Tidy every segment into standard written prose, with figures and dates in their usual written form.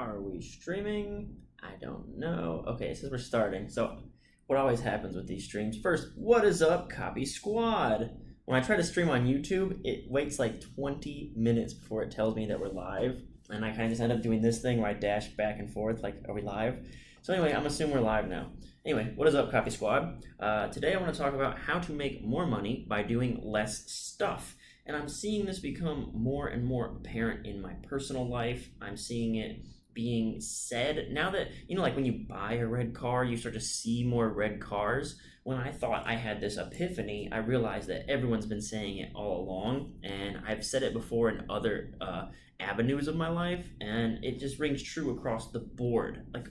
Are we streaming? I don't know. Okay, it says we're starting. So, what always happens with these streams? First, what is up, Copy Squad? When I try to stream on YouTube, it waits like 20 minutes before it tells me that we're live. And I kind of just end up doing this thing where I dash back and forth, like, are we live? So, anyway, I'm assuming we're live now. Anyway, what is up, Copy Squad? Today I want to talk about how to make more money by doing less stuff. And I'm seeing this become more and more apparent in my personal life. I'm seeing it being said now that, like when you buy a red car, you start to see more red cars. When I thought I had this epiphany, I realized that everyone's been saying it all along, and I've said it before in other avenues of my life, and it just rings true across the board, like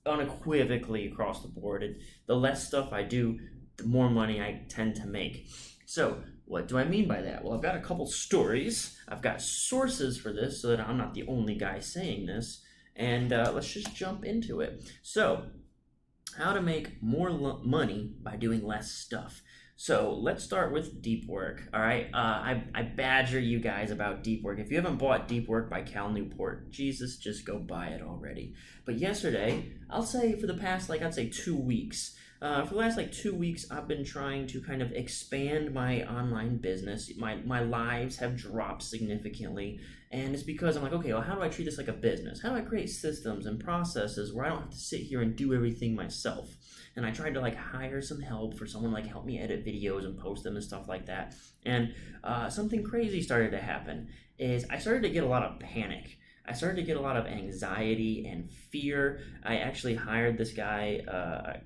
unequivocally across the board. And the less stuff I do, the more money I tend to make. So what do I mean by that? Well, I've got a couple stories. I've got sources for this so that I'm not the only guy saying this. And let's just jump into it. So, how to make more money by doing less stuff. So let's start with deep work. All right, I badger you guys about deep work. If you haven't bought Deep Work by Cal Newport, Jesus, just go buy it already. But yesterday, I'll say for the past I'd say 2 weeks. For the last 2 weeks, I've been trying to kind of expand my online business. My lives have dropped significantly, and it's because I'm like, okay, well, how do I treat this like a business? How do I create systems and processes where I don't have to sit here and do everything myself? And I tried to hire some help for someone help me edit videos and post them and stuff like that. And something crazy started to happen is I started to get a lot of panic. I started to get a lot of anxiety and fear. I actually hired this guy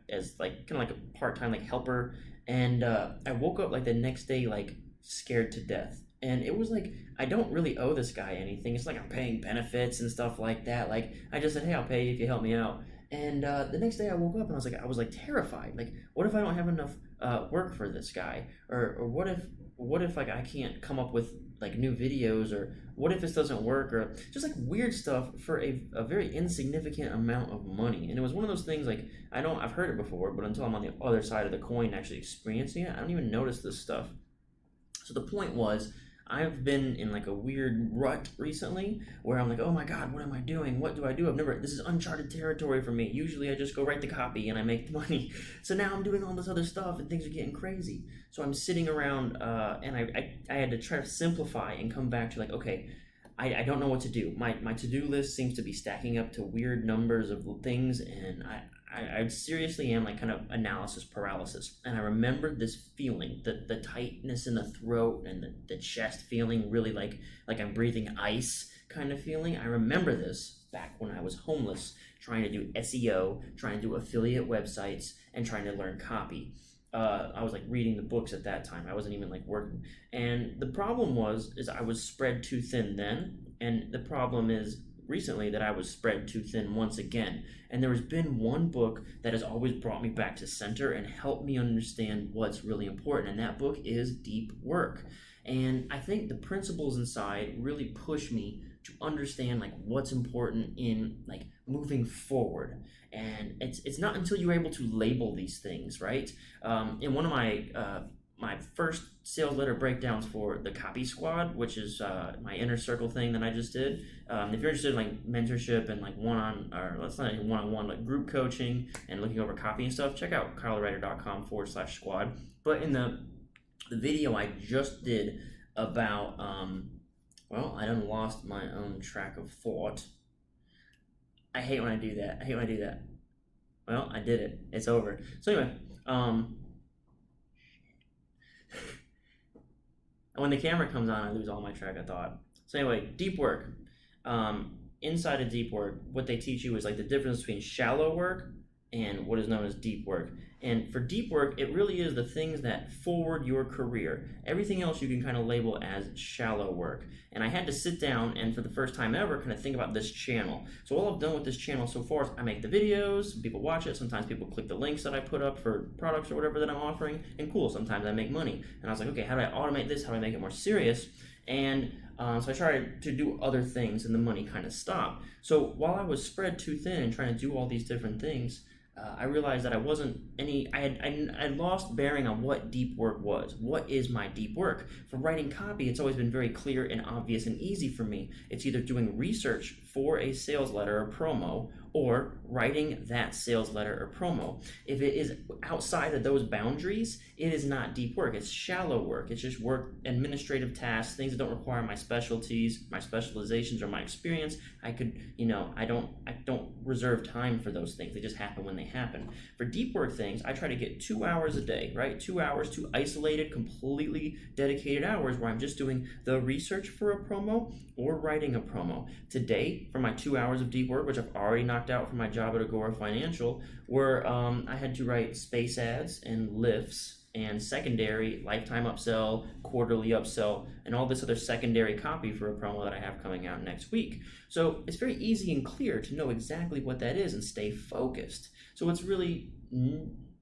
as kind of like a part-time helper, and I woke up the next day scared to death. And it was I don't really owe this guy anything. It's I'm paying benefits and stuff like that. I just said, hey, I'll pay you if you help me out. And the next day I woke up and I was terrified. What if I don't have enough work for this guy? Or what if I can't come up with new videos, or what if this doesn't work, or just weird stuff for a very insignificant amount of money. And it was one of those things I've heard it before, but until I'm on the other side of the coin actually experiencing it, I don't even notice this stuff. So the point was, I've been in a weird rut recently where I'm oh my God, what am I doing? What do I do? This is uncharted territory for me. Usually I just go write the copy and I make the money. So now I'm doing all this other stuff and things are getting crazy. So I'm sitting around and I had to try to simplify and come back to okay, I don't know what to do. My to-do list seems to be stacking up to weird numbers of things, and I seriously am kind of analysis paralysis. And I remembered this feeling, the tightness in the throat and the chest feeling, really like I'm breathing ice kind of feeling. I remember this back when I was homeless, trying to do SEO, trying to do affiliate websites, and trying to learn copy. I was reading the books at that time. I wasn't even working. And the problem is I was spread too thin then. And the problem is recently that I was spread too thin once again. And there has been one book that has always brought me back to center and helped me understand what's really important. And that book is Deep Work. And I think the principles inside really push me to understand what's important in moving forward. And it's not until you're able to label these things, right? In one of my first sales letter breakdowns for the Copy Squad, which is my inner circle thing that I just did. If you're interested in mentorship and one-on-one group coaching and looking over copy and stuff, check out kylewriter.com/squad. But in the video I just did about I done lost my own track of thought. I hate when I do that. Well, I did it. It's over. So anyway, when the camera comes on, I lose all my track of thought. So anyway, deep work. Inside of deep work, what they teach you is the difference between shallow work and what is known as deep work. And for deep work, it really is the things that forward your career. Everything else you can kind of label as shallow work. And I had to sit down and for the first time ever kind of think about this channel. So all I've done with this channel so far is I make the videos, people watch it, sometimes people click the links that I put up for products or whatever that I'm offering, and cool, sometimes I make money. And I was okay, how do I automate this? How do I make it more serious? And so I tried to do other things and the money kind of stopped. So while I was spread too thin and trying to do all these different things, I realized that I lost bearing on what deep work was. What is my deep work? For writing copy, it's always been very clear and obvious and easy for me. It's either doing research for a sales letter or promo, or writing that sales letter or promo. If it is outside of those boundaries, it is not deep work. It's shallow work. It's just work, administrative tasks, things that don't require my specialties, my specializations, or my experience. I don't reserve time for those things. They just happen when they happen. For deep work things, I try to get 2 hours a day, right? 2 hours, 2 isolated, completely dedicated hours where I'm just doing the research for a promo or writing a promo. Today, for my 2 hours of deep work, which I've already knocked out for my job at Agora Financial, where I had to write space ads and lifts and secondary lifetime upsell, quarterly upsell, and all this other secondary copy for a promo that I have coming out next week. So it's very easy and clear to know exactly what that is and stay focused. So it's really,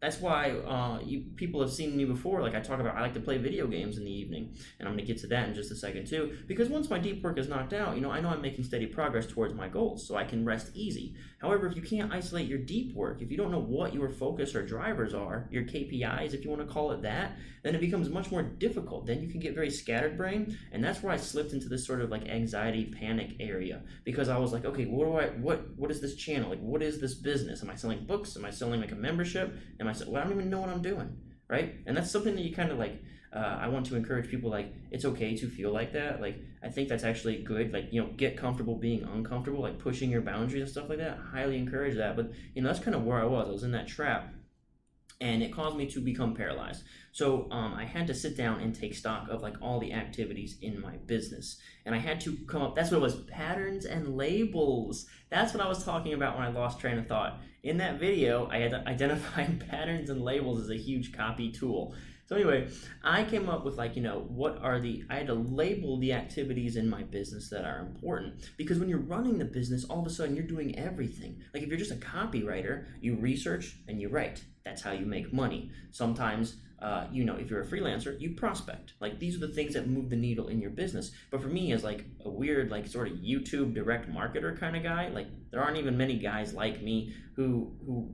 that's why people have seen me before. Like I like to play video games in the evening, and I'm going to get to that in just a second too, because once my deep work is knocked out, I know I'm making steady progress towards my goals, so I can rest easy. However, if you can't isolate your deep work, if you don't know what your focus or drivers are, your KPIs, if you want to call it that, then it becomes much more difficult. Then you can get very scatterbrained, and that's where I slipped into this sort of like anxiety, panic area, because I was like, okay, what is this channel? Like, what is this business? Am I selling books? Am I selling like a membership? I don't even know what I'm doing, right? And that's something that you kind of like, I want to encourage people, like, it's okay to feel like that. Like, I think that's actually good. Like, get comfortable being uncomfortable, like pushing your boundaries and stuff like that. I highly encourage that. But, that's kind of where I was in that trap, and it caused me to become paralyzed. So I had to sit down and take stock of like all the activities in my business. And I had to come up, that's what it was, patterns and labels. That's what I was talking about when I lost train of thought. In that video, I had identified patterns and labels as a huge copy tool. So anyway, I came up with like, I had to label the activities in my business that are important. Because when you're running the business, all of a sudden you're doing everything. Like if you're just a copywriter, you research and you write. That's how you make money. Sometimes, if you're a freelancer, you prospect. Like these are the things that move the needle in your business. But for me, as like a weird, like sort of YouTube direct marketer kind of guy, like there aren't even many guys like me who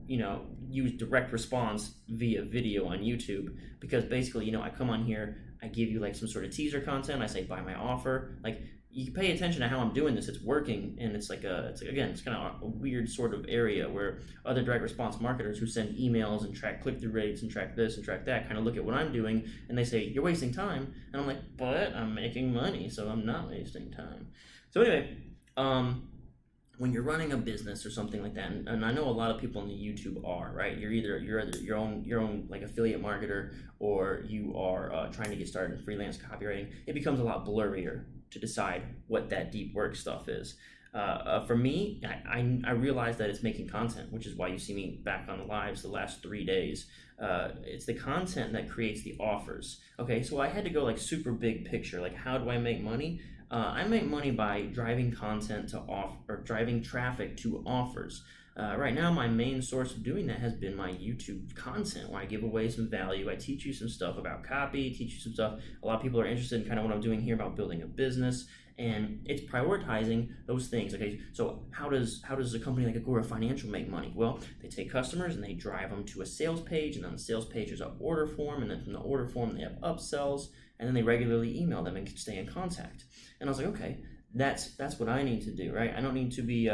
use direct response via video on YouTube, because basically, I come on here, I give you like some sort of teaser content, I say buy my offer, like you pay attention to how I'm doing this, it's working, and it's kind of a weird sort of area where other direct response marketers who send emails and track click-through rates and track this and track that kind of look at what I'm doing and they say, you're wasting time, and I'm like, but I'm making money, so I'm not wasting time. So anyway, when you're running a business or something like that, and I know a lot of people on the YouTube are, right? You're either your own like affiliate marketer, or you are trying to get started in freelance copywriting. It becomes a lot blurrier to decide what that deep work stuff is. For me, I realized that it's making content, which is why you see me back on the lives the last 3 days. It's the content that creates the offers. Okay, so I had to go like super big picture. Like, how do I make money? I make money by driving content to driving traffic to offers. Right now, my main source of doing that has been my YouTube content, where I give away some value. I teach you some stuff about copy, teach you some stuff. A lot of people are interested in kind of what I'm doing here about building a business, and it's prioritizing those things. Okay, so how does a company like Agora Financial make money? Well, they take customers and they drive them to a sales page, and on the sales page there's an order form, and then from the order form they have upsells, and then they regularly email them and stay in contact. And I was like, okay, that's what I need to do, right? I don't need to be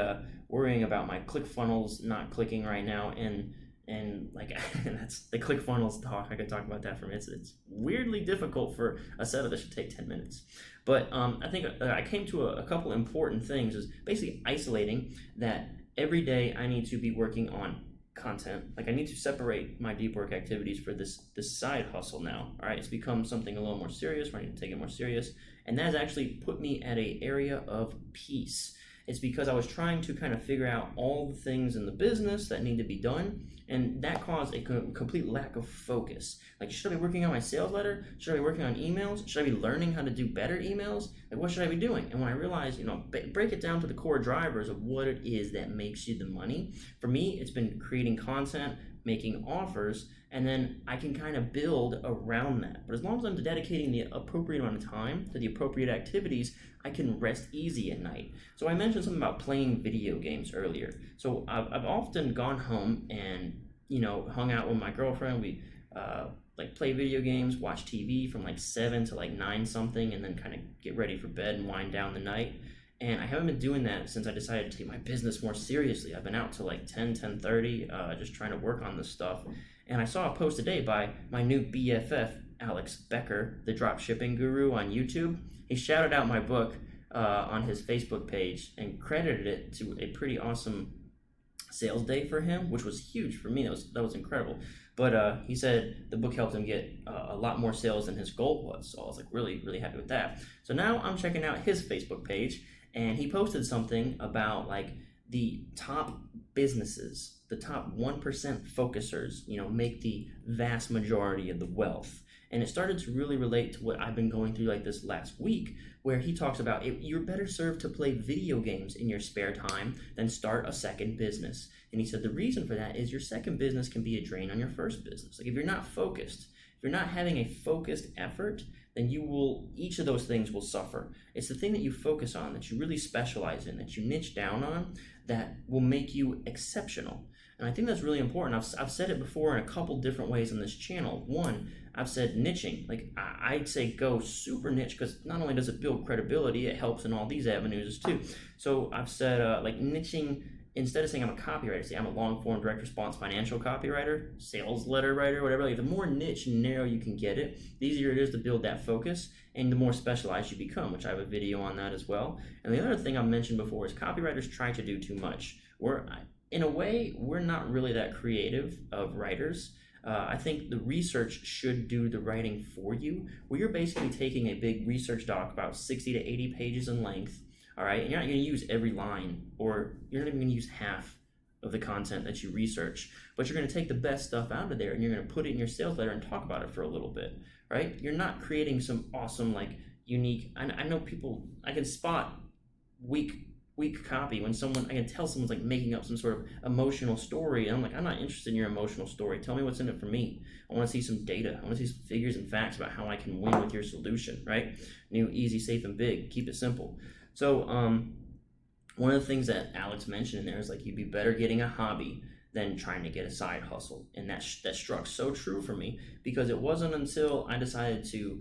worrying about my ClickFunnels not clicking right now, and like that's the ClickFunnels talk. I could talk about that for minutes. It's weirdly difficult for a setup that should take 10 minutes. But I think I came to a couple important things, is basically isolating that every day I need to be working on content. Like I need to separate my deep work activities for this side hustle now. All right, it's become something a little more serious, where I need to take it more serious, and that has actually put me at an area of peace. It's because I was trying to kind of figure out all the things in the business that need to be done, and that caused a complete lack of focus. Like, should I be working on my sales letter? Should I be working on emails? Should I be learning how to do better emails? Like, what should I be doing? And when I realized, break it down to the core drivers of what it is that makes you the money. For me, it's been creating content, making offers, and then I can kind of build around that. But as long as I'm dedicating the appropriate amount of time to the appropriate activities, I can rest easy at night. So I mentioned something about playing video games earlier. So I've often gone home and hung out with my girlfriend. We like play video games, watch TV from like 7 to like 9 something, and then kind of get ready for bed and wind down the night. And I haven't been doing that since I decided to take my business more seriously. I've been out till like 10:30, just trying to work on this stuff. And I saw a post today by my new BFF, Alex Becker, the drop shipping guru on YouTube. He shouted out my book on his Facebook page and credited it to a pretty awesome sales day for him, which was huge for me. That was incredible. But he said the book helped him get a lot more sales than his goal was. So I was like really, really happy with that. So now I'm checking out his Facebook page, and he posted something about like the top businesses, the top 1% focusers, make the vast majority of the wealth. And it started to really relate to what I've been going through like this last week, where he talks about you're better served to play video games in your spare time than start a second business. And he said the reason for that is your second business can be a drain on your first business. Like if you're not focused, if you're not having a focused effort, then each of those things will suffer. It's the thing that you focus on, that you really specialize in, that you niche down on, that will make you exceptional. And I think that's really important. I've said it before in a couple different ways on this channel. One, I've said niching. Like I'd say go super niche, because not only does it build credibility, it helps in all these avenues too. So I've said like niching, instead of saying I'm a copywriter, say I'm a long form direct response financial copywriter, sales letter writer, whatever. Like the more niche and narrow you can get it, the easier it is to build that focus, and the more specialized you become, which I have a video on that as well. And the other thing I mentioned before is copywriters try to do too much. In a way, we're not really that creative of writers. I think the research should do the writing for you, where you're basically taking a big research doc about 60 to 80 pages in length, all right, and you're not going to use every line, or you're not even going to use half of the content that you research, but you're going to take the best stuff out of there and you're going to put it in your sales letter and talk about it for a little bit, right? You're not creating some awesome, like, unique, I know people, I can spot weak copy when I can tell someone's like making up some sort of emotional story, and I'm like, I'm not interested in your emotional story. Tell me what's in it for me. I want to see some data. I want to see some figures and facts about how I can win with your solution, right? New, easy, safe, and big. Keep it simple. So one of the things that Alex mentioned in there is like, you'd be better getting a hobby than trying to get a side hustle. And that struck so true for me, because it wasn't until I decided to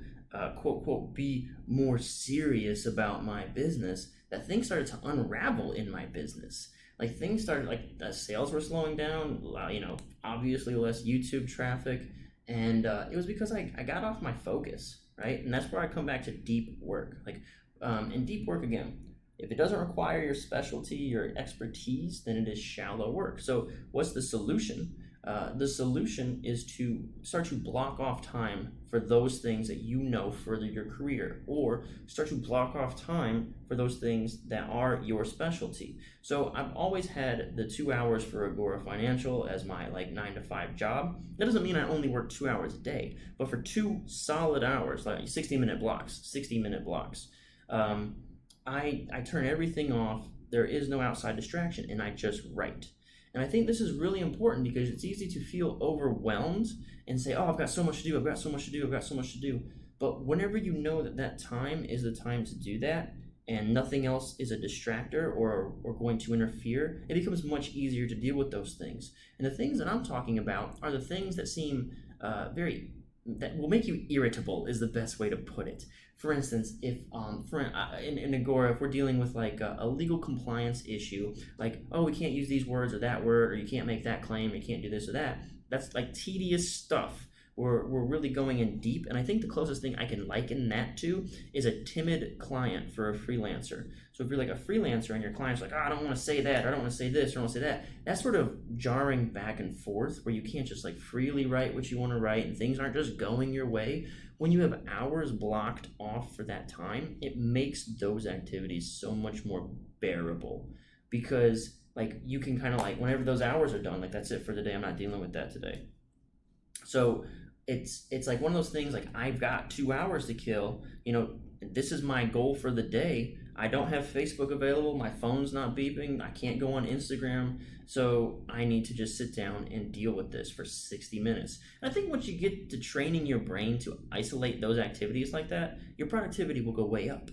quote, quote, be more serious about my business that things started to unravel in my business. Like things started, like the sales were slowing down, obviously less YouTube traffic. And it was because I got off my focus, right? And that's where I come back to deep work. Like in deep work, again, if it doesn't require your specialty, your expertise, then it is shallow work. So what's the solution? The solution is to start to block off time for those things that further your career, or start to block off time for those things that are your specialty. So I've always had the 2 hours for Agora Financial as my 9 to 5 job. That doesn't mean I only work 2 hours a day, but for 2 solid hours, like 60-minute blocks, I turn everything off. There is no outside distraction, and I just write. And I think this is really important, because it's easy to feel overwhelmed and say, oh, I've got so much to do. But whenever you know that time is the time to do that, and nothing else is a distractor or going to interfere, it becomes much easier to deal with those things. And the things that I'm talking about are the things that seem that will make you irritable, is the best way to put it. For instance, if in Agora, if we're dealing with like a legal compliance issue, like, oh, we can't use these words or that word, or you can't make that claim, or you can't do this or that, that's like tedious stuff. We're really going in deep, and I think the closest thing I can liken that to is a timid client for a freelancer. So if you're like a freelancer and your client's like, oh, I don't want to say that, or I don't want to say this, or I don't want to say that, that's sort of jarring back and forth, where you can't just like freely write what you want to write, and things aren't just going your way. When you have hours blocked off for that time, it makes those activities so much more bearable, because like you can kind of like, whenever those hours are done, like that's it for the day, I'm not dealing with that today. So it's like one of those things like I've got 2 hours to kill. This is my goal for the day. I don't have Facebook available. My phone's not beeping. I can't go on Instagram. So I need to just sit down and deal with this for 60 minutes. And I think once you get to training your brain to isolate those activities like that, your productivity will go way up.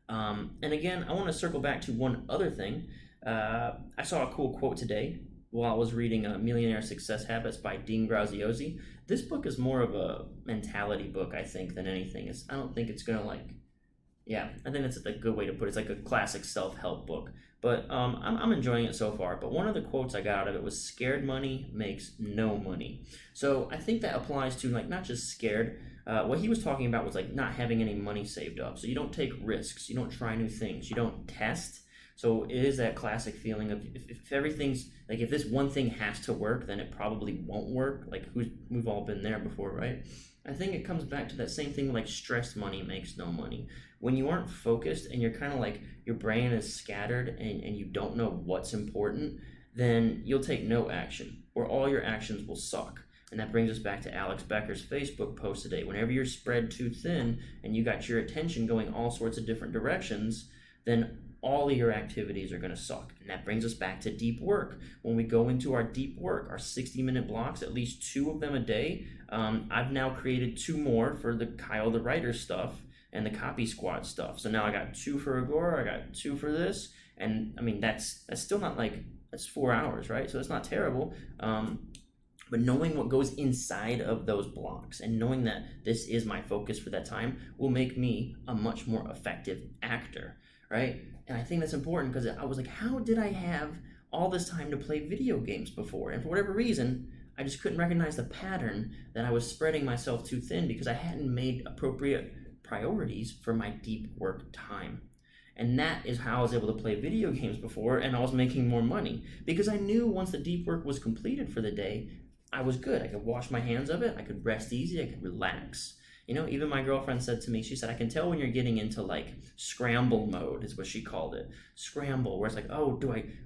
And again, I want to circle back to one other thing. I saw a cool quote today while I was reading Millionaire Success Habits by Dean Graziosi. This book is more of a mentality book, I think, than anything. I don't think it's going to I think that's a good way to put it. It's like a classic self-help book. But I'm enjoying it so far. But one of the quotes I got out of it was, scared money makes no money. So I think that applies to not just scared. What he was talking about was not having any money saved up. So you don't take risks. You don't try new things. You don't test. So it is that classic feeling of if everything's if this one thing has to work, then it probably won't work. We've all been there before, right? I think it comes back to that same thing stressed money makes no money. When you aren't focused and you're kind of your brain is scattered and you don't know what's important, then you'll take no action or all your actions will suck. And that brings us back to Alex Becker's Facebook post today. Whenever you're spread too thin and you got your attention going all sorts of different directions, then all of your activities are going to suck. And that brings us back to deep work. When we go into our deep work, our 60-minute blocks, at least 2 of them a day, I've now created 2 more for the Kyle the Writer stuff and the Copy Squad stuff. So now I got 2 for Agora, I got 2 for this, and I mean that's still not that's 4 hours, right? So it's not terrible. But knowing what goes inside of those blocks and knowing that this is my focus for that time will make me a much more effective actor, right? And I think that's important because I was like, how did I have all this time to play video games before? And for whatever reason, I just couldn't recognize the pattern that I was spreading myself too thin because I hadn't made appropriate priorities for my deep work time. And that is how I was able to play video games before, and I was making more money because I knew once the deep work was completed for the day, I was good. I could wash my hands of it. I could rest easy. I could relax. Even my girlfriend said to me, she said, I can tell when you're getting into scramble mode is what she called it. Scramble, where it's oh,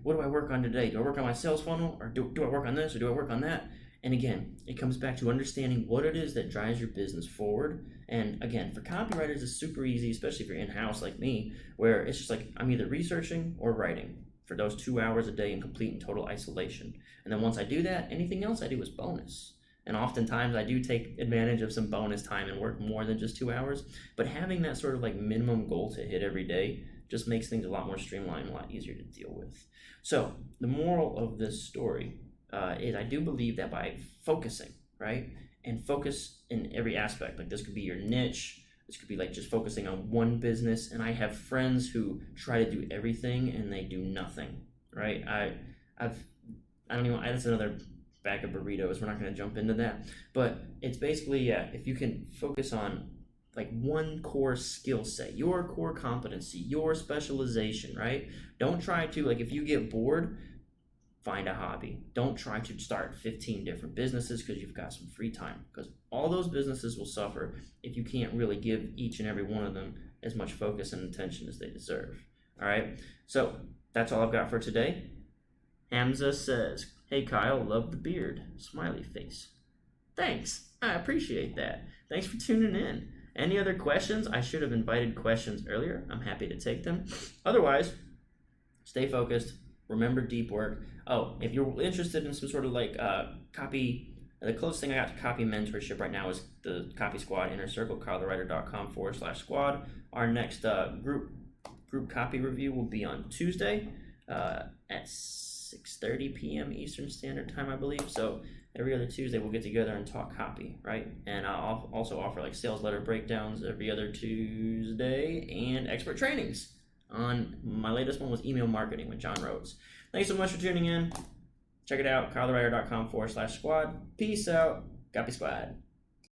what do I work on today? Do I work on my sales funnel or do I work on this or do I work on that? And again, it comes back to understanding what it is that drives your business forward. And again, for copywriters, it's super easy, especially if you're in-house like me, where it's just I'm either researching or writing for those 2 hours a day in complete and total isolation. And then once I do that, anything else I do is bonus. And oftentimes I do take advantage of some bonus time and work more than just 2 hours. But having that sort of minimum goal to hit every day just makes things a lot more streamlined, a lot easier to deal with. So the moral of this story is I do believe that by focusing, right? And focus in every aspect. This could be your niche. This could be just focusing on one business. And I have friends who try to do everything and they do nothing, right? That's another bag of burritos. We're not going to jump into that. But it's basically, if you can focus on one core skill set, your core competency, your specialization, right? Don't try to, if you get bored, find a hobby. Don't try to start 15 different businesses because you've got some free time, because all those businesses will suffer if you can't really give each and every one of them as much focus and attention as they deserve. All right, so that's all I've got for today. Hamza says, hey Kyle, love the beard, smiley face. Thanks, I appreciate that. Thanks for tuning in. Any other questions? I should have invited questions earlier. I'm happy to take them. Otherwise, stay focused. Remember deep work. Oh, if you're interested in some sort of copy, the closest thing I got to copy mentorship right now is the Copy Squad Inner Circle, KyleTheWriter.com/squad. Our next group copy review will be on Tuesday at 6:30 p.m. Eastern Standard Time, I believe. So every other Tuesday we'll get together and talk copy, right? And I'll also offer sales letter breakdowns every other Tuesday and expert trainings. My latest one was email marketing with John Rhodes. Thanks so much for tuning in. Check it out, KyleTheWriter.com/squad. Peace out. Copy Squad.